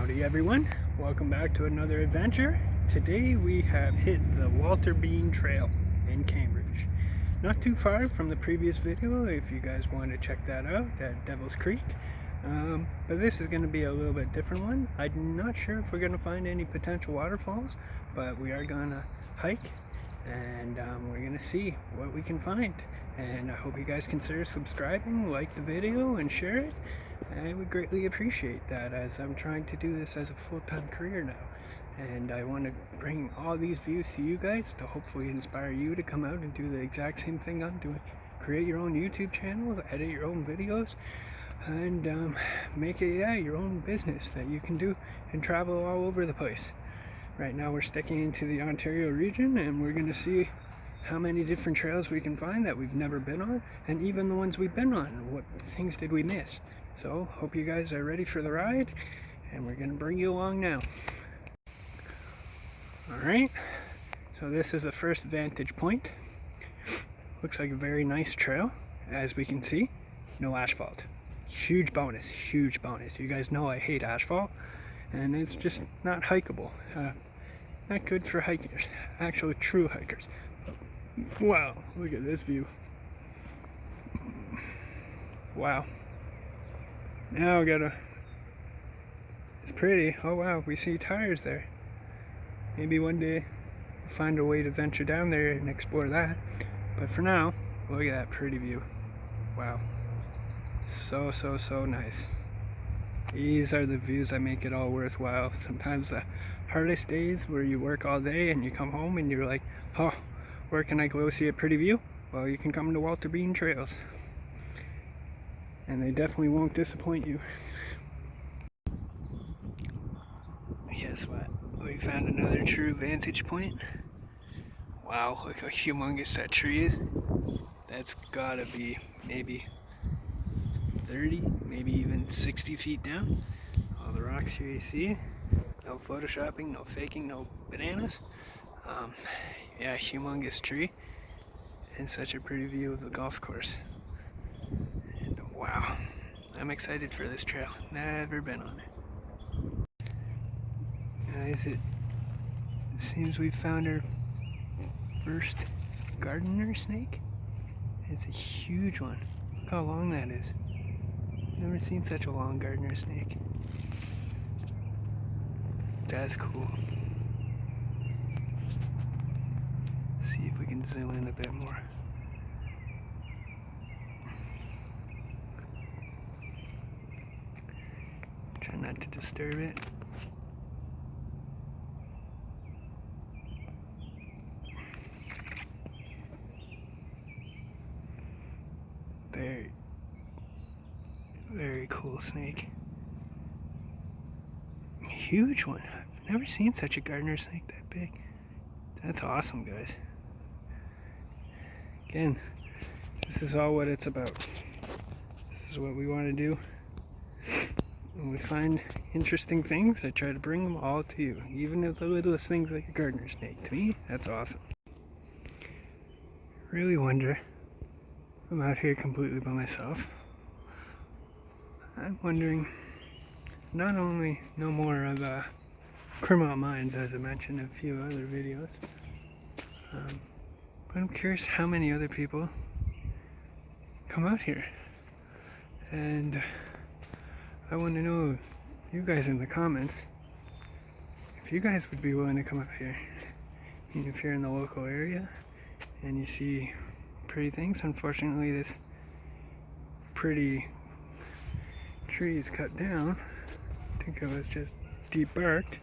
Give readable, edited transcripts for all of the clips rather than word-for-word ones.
Howdy everyone, welcome back to another adventure. Today we have hit the Walter Bean Trail in Cambridge. Not too far from the previous video if you guys want to check that out at Devil's Creek. But this is going to be a little bit different one. I'm not sure if we're going to find any potential waterfalls, but we are going to hike and we're going to see what we can find. And I hope you guys consider subscribing, like the video, and share it. I would greatly appreciate that, as I'm trying to do this as a full-time career now. And I want to bring all these views to you guys to hopefully inspire you to come out and do the exact same thing I'm doing. Create your own YouTube channel, edit your own videos, and make it your own business that you can do and travel all over the place. Right now we're sticking into the Ontario region, and we're going to see how many different trails we can find that we've never been on, and even the ones we've been on, what things did we miss. So hope you guys are ready for the ride, and we're gonna bring you along now. Alright, so this is the first vantage point. Looks like a very nice trail. As we can see, no asphalt. Huge bonus, huge bonus. You guys know I hate asphalt, and it's just not hikeable. Not good for hikers, actual true hikers. Wow, look at this view. Wow. Now we gotta, it's pretty. Oh wow, we see tires there. Maybe one day we'll find a way to venture down there and explore that. But for now, look at that pretty view. Wow. So nice. These are the views that make it all worthwhile. Sometimes the hardest days where you work all day and you come home and you're like, oh, where can I go see a pretty view? Well, you can come to Walter Bean Trails. And they definitely won't disappoint you. Guess what? We found another true vantage point. Wow, look how humongous that tree is. That's gotta be maybe 30, maybe even 60 feet down. All the rocks here you see. No photoshopping, no faking, no bananas. Yeah, humongous tree. And such a pretty view of the golf course. And wow, I'm excited for this trail. Never been on it. Guys, it seems we found our first gardener snake. It's a huge one. Look how long that is. Never seen such a long gardener snake. That's cool. See if we can zoom in a bit more. Try not to disturb it. Very cool snake. Huge one. I've never seen such a gardener snake that big. That's awesome, guys. Again, this is all what it's about. This is what we want to do. When we find interesting things, I try to bring them all to you. Even if the littlest things like a gardener snake. To me, that's awesome. Really wonder, I'm out here completely by myself. I'm wondering, not only no more of Criminal Minds, as I mentioned in a few other videos, but I'm curious how many other people come out here. And I want to know, you guys in the comments, if you guys would be willing to come out here. And if you're in the local area and you see pretty things. Unfortunately, this pretty tree is cut down. I think it was just debarked.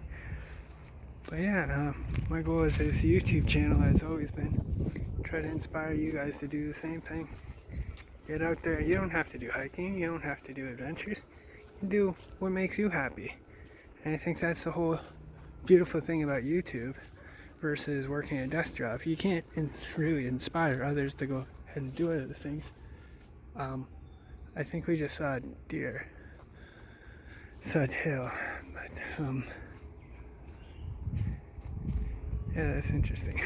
But yeah, my goal as this YouTube channel has always been try to inspire you guys to do the same thing. Get out there. You don't have to do hiking. You don't have to do adventures. You do what makes you happy. And I think that's the whole beautiful thing about YouTube versus working a desk job. You can't really inspire others to go ahead and do other things. I think we just saw a deer. Saw a tail. But yeah, that's interesting.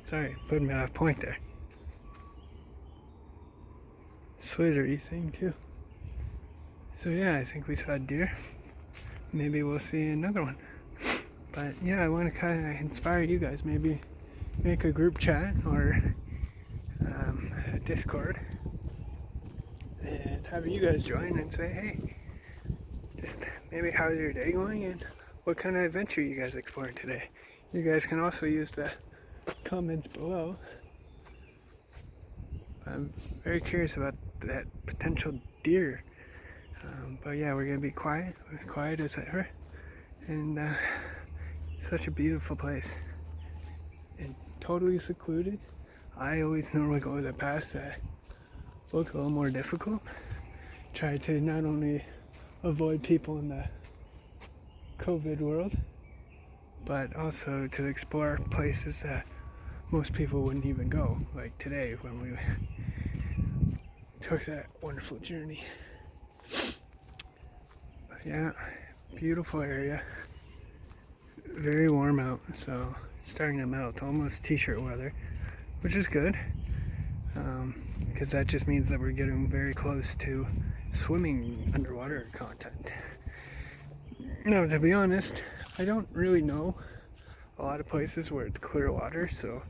Sorry, putting me off point there. Slithery thing too. So yeah, I think we saw a deer. maybe we'll see another one. But yeah, I want to kind of inspire you guys. Maybe make a group chat or a Discord and have you guys join and say, hey, just maybe how's your day going and what kind of adventure you guys explored today. You guys can also use the comments below. I'm very curious about that potential deer. But yeah, we're gonna be quiet as ever, and such a beautiful place and totally secluded. I always normally go to the paths that look a little more difficult. Try to not only avoid people in the COVID world, but also to explore places that most people wouldn't even go, like today when we took that wonderful journey. But yeah, beautiful area. Very warm out, so it's starting to melt, almost t-shirt weather, which is good, because that just means that we're getting very close to swimming underwater content. Now, to be honest, I don't really know a lot of places where it's clear water, so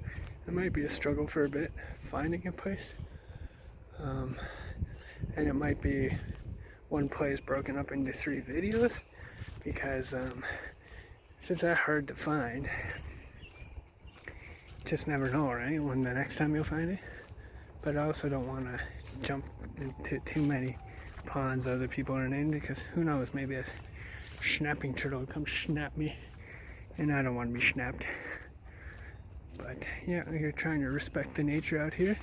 it might be a struggle for a bit finding a place. And it might be one place broken up into 3 videos, because if it's that hard to find, just never know, right, when the next time you'll find it. But I also don't want to jump into too many ponds other people are in, because who knows, maybe a snapping turtle will come snap me, and I don't want to be snapped. But yeah, we're trying to respect the nature out here,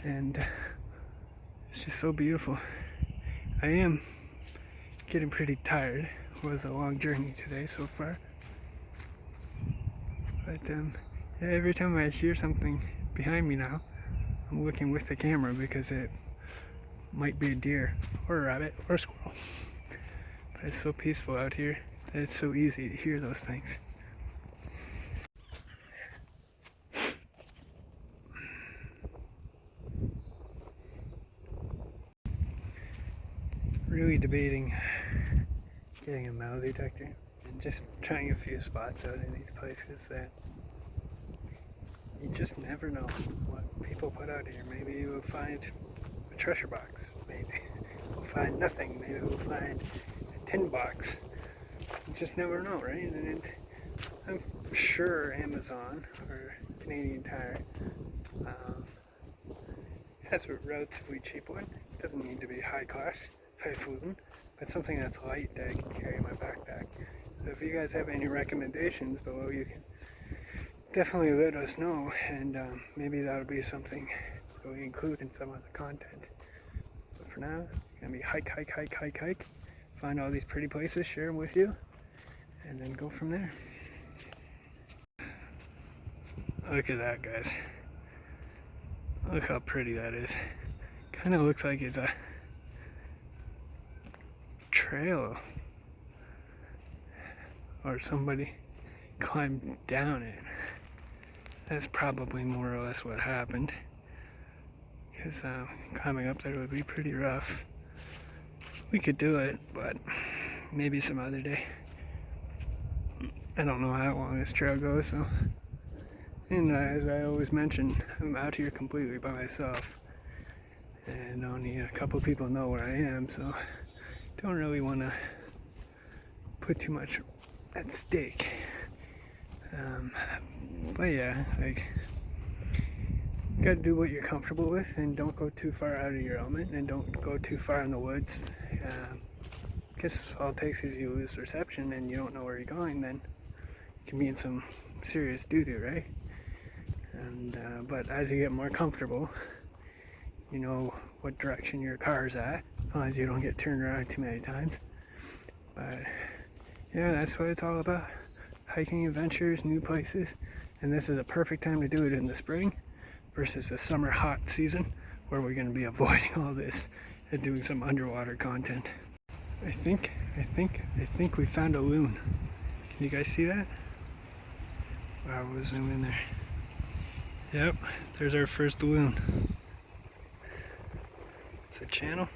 and it's just so beautiful. I am getting pretty tired. It was a long journey today so far. But yeah, every time I hear something behind me now, I'm looking with the camera because it might be a deer or a rabbit or a squirrel. But it's so peaceful out here that it's so easy to hear those things. Really debating getting a metal detector and just trying a few spots out in these places that you just never know what people put out here. Maybe you will find a treasure box. Maybe we'll find nothing. Maybe we'll find a tin box. You just never know, right? And I'm sure Amazon or Canadian Tire has a relatively cheap one. It doesn't need to be high class, highfalutin, but something that's light that I can carry in my backpack. So if you guys have any recommendations below, you can definitely let us know, and maybe that'll be something that we include in some of the content. But for now, it's gonna be hike, find all these pretty places, share them with you, and then go from there. Look at that, guys. Look how pretty that is. Kind of looks like it's a trail, or somebody climbed down it. That's probably more or less what happened, because climbing up there would be pretty rough. We could do it, but maybe some other day. I don't know how long this trail goes, so. And as I always mention, I'm out here completely by myself, and only a couple people know where I am, so don't really want to put too much at stake. But yeah, like, you gotta do what you're comfortable with, and don't go too far out of your element, and don't go too far in the woods, because all it takes is you lose perception and you don't know where you're going, then you can be in some serious doo-doo, right? And but as you get more comfortable, you know what direction your car's at, as long as you don't get turned around too many times. But yeah, that's what it's all about. Hiking adventures, new places, and this is a perfect time to do it in the spring versus the summer hot season, where we're going to be avoiding all this and doing some underwater content. I think we found a loon. Can you guys see that? Wow, we'll zoom in there. Yep, there's our first loon. The channel.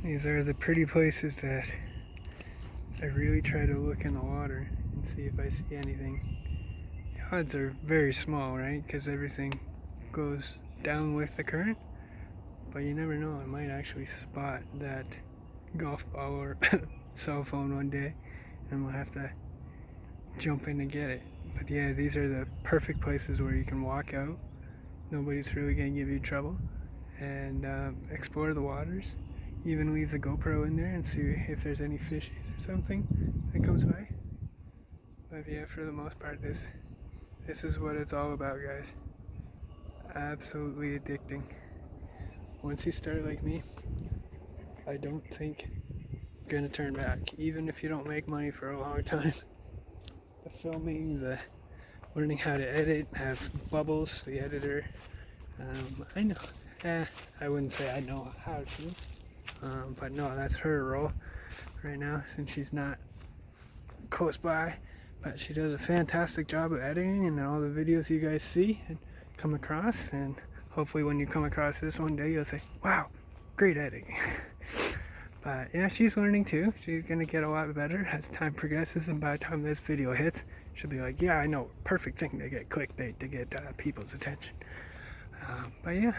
These are the pretty places that I really try to look in the water and see if I see anything. The odds are very small, right? Because everything goes down with the current. But you never know, I might actually spot that golf ball or cell phone one day and we'll have to jump in to get it. But yeah, these are the perfect places where you can walk out. Nobody's really going to give you trouble. And explore the waters. Even leave the GoPro in there and see if there's any fishies or something that comes by. But yeah, for the most part, this is what it's all about, guys. Absolutely addicting. Once you start like me, I don't think you're gonna turn back, even if you don't make money for a long time. The filming, the learning how to edit, have Bubbles, the editor. I know. I wouldn't say I know how to. But no, that's her role right now since she's not close by. But she does a fantastic job of editing, and all the videos you guys see and come across, and hopefully when you come across this one day you'll say, wow, great editing. But yeah, she's learning too. She's gonna get a lot better as time progresses, and by the time this video hits, she'll be like, yeah, I know, perfect thing to get clickbait, to get people's attention. But yeah,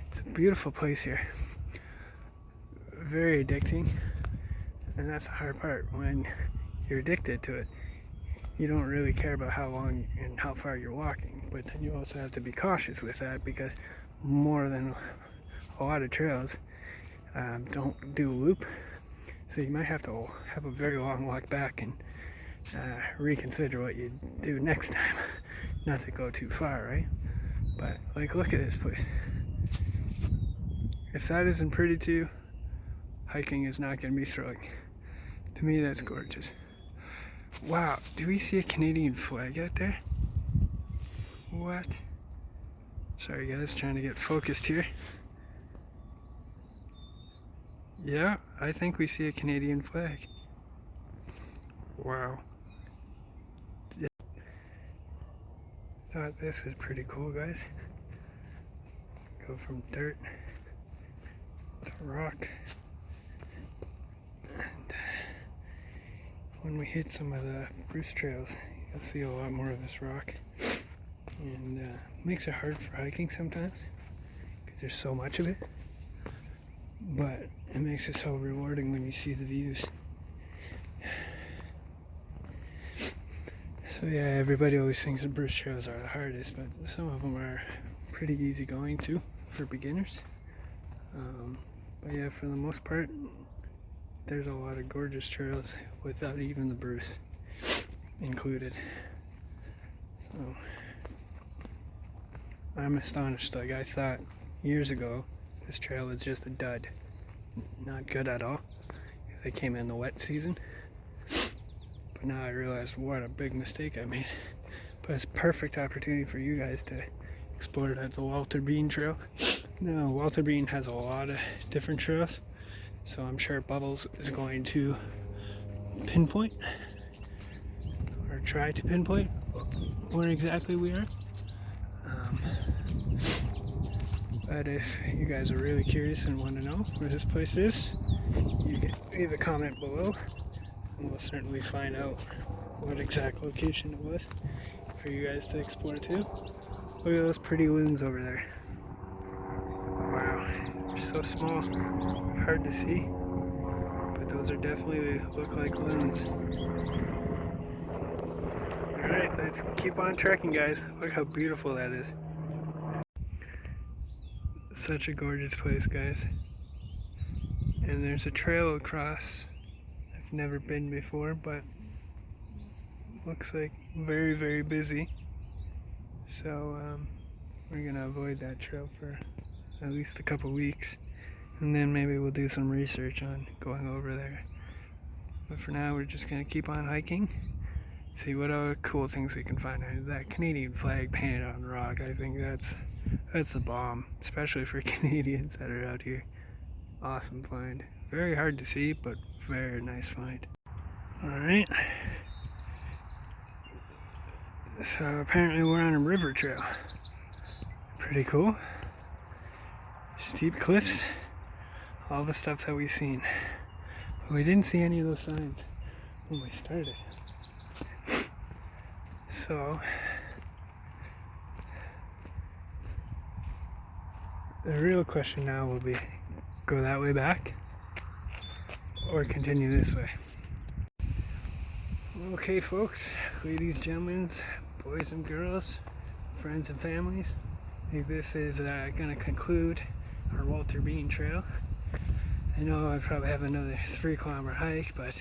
it's a beautiful place here. Very addicting, and that's the hard part. When you're addicted to it, you don't really care about how long and how far you're walking, but then you also have to be cautious with that, because more than a lot of trails don't do a loop, so you might have to have a very long walk back and reconsider what you do next time. Not to go too far, right? But like, look at this place. If that isn't pretty to you, hiking is not going to be thrilling. To me, that's gorgeous. Wow, do we see a Canadian flag out there? What? Sorry guys, trying to get focused here. Yeah, I think we see a Canadian flag. Wow. Yeah. Thought this was pretty cool, guys. Go from dirt to rock. And when we hit some of the Bruce trails, you'll see a lot more of this rock. And makes it hard for hiking sometimes, because there's so much of it. But it makes it so rewarding when you see the views. So yeah, everybody always thinks the Bruce trails are the hardest, but some of them are pretty easy going too for beginners. But yeah, for the most part, there's a lot of gorgeous trails without even the Bruce included. So I'm astonished. Like, I thought years ago this trail was just a dud, not good at all, because I came in the wet season. But now I realize what a big mistake I made. But it's a perfect opportunity for you guys to explore it at the Walter Bean Trail. Now, Walter Bean has a lot of different trails, so I'm sure Bubbles is going to pinpoint, or try to pinpoint, where exactly we are. But if you guys are really curious and want to know where this place is, you can leave a comment below, and we'll certainly find out what exact location it was for you guys to explore too. Look at those pretty loons over there. Wow, they're so small, hard to see, but those are definitely look like loons. Alright, let's keep on trekking, guys. Look how beautiful that is. Such a gorgeous place, guys. And there's a trail across. I've never been before, but looks like very, very busy. So we're gonna avoid that trail for at least a couple weeks, and then maybe we'll do some research on going over there. But for now, we're just gonna keep on hiking, see what other cool things we can find. That Canadian flag painted on the rock, I think that's the bomb, especially for Canadians that are out here. Awesome find. Very hard to see, but very nice find. Alright. So apparently we're on a river trail. Pretty cool. Steep cliffs all the stuff that we've seen. But we didn't see any of those signs when we started. So the real question now will be, go that way back or continue this way. Okay folks, ladies, gentlemen, boys and girls, friends and families, I think this is going to conclude our Walter Bean Trail. I know I probably have another 3-kilometer hike, but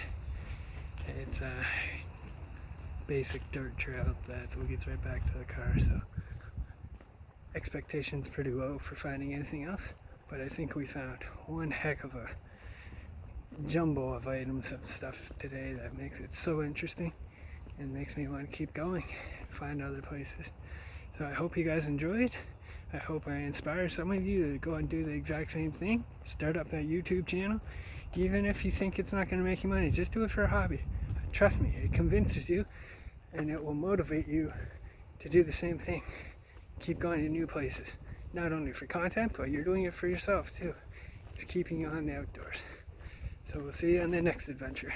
it's a basic dirt trail that leads right back to the car, so expectations pretty low for finding anything else, but I think we found one heck of a jumble of items and stuff today that makes it so interesting and makes me want to keep going and find other places. So I hope you guys enjoyed. I hope I inspire some of you to go and do the exact same thing. Start up that YouTube channel. Even if you think it's not going to make you money, just do it for a hobby. Trust me, it convinces you and it will motivate you to do the same thing. Keep going to new places. Not only for content, but you're doing it for yourself too. It's keeping you on the outdoors. So we'll see you on the next adventure.